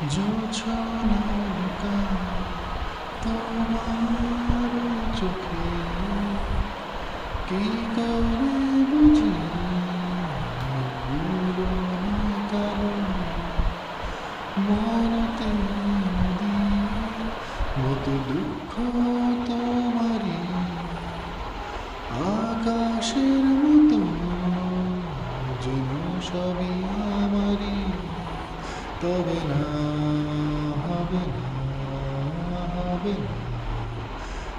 জোছনার তোমার চোখে কি করে বুঝি কারণ মনতে নদীর মতো দুঃখ তোমারই আকাশের মতো যেন সবই আমারই তবে না হবে না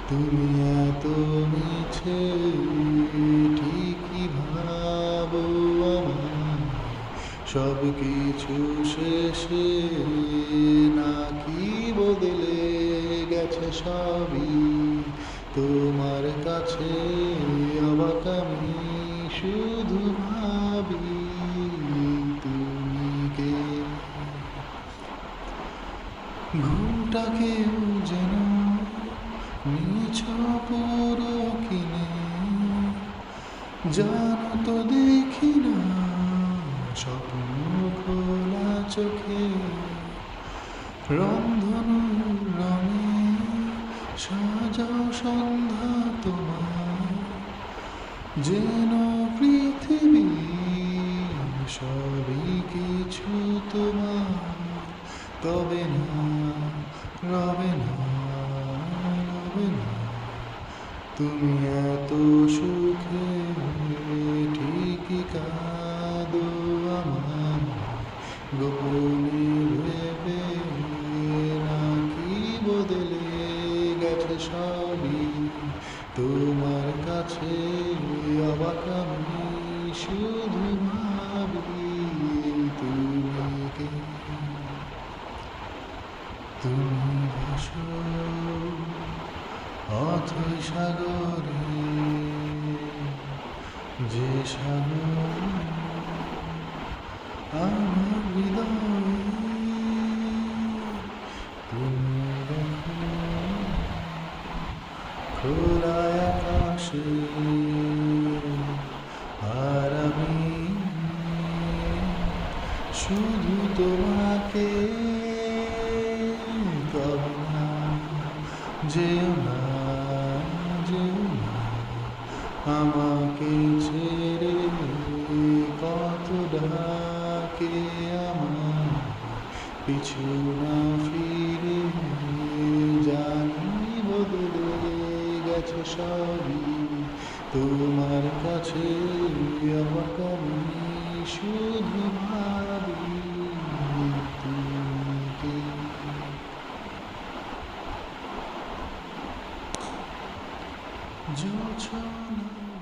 তুমি এত মিছে ঠিকই ভাবো আমার সব কিছু শেষে নাকি বদলে গেছে সবই তোমার কাছে অবাক আমি শুধু ভাবি তুমি কে ঘুমটাকেও যেন নিছ পুরো কিনে জানো তো দেখি না স্বপ্ন খোলা চোখে রংধনু রঙে সাজাও সন্ধ্যা তোমার যেন পৃথিবী সবই কিছু তোমার তবে না রবে না তুমি এত সুখে ঠিকই কাঁদো আমার গোপনে ভেবে নাকি বদলে গেছে সবই তোমার কাছে অবাক আমি শুধু ভাবি তুমি কে তুমি ভাসো অথই সাগরে যে সাগর আমার হৃদয়ে তুমি দেখো খোলা আকাশে আর আমি শুধু তোমাকে কবে না যেও না আমাকে ছেড়ে কত ডাকে আমার পিছু না ফিরে জানি বদলে গেছে সবই তোমার কাছে অবাক আমি শুধু ভাবি তুমি কে জোছনা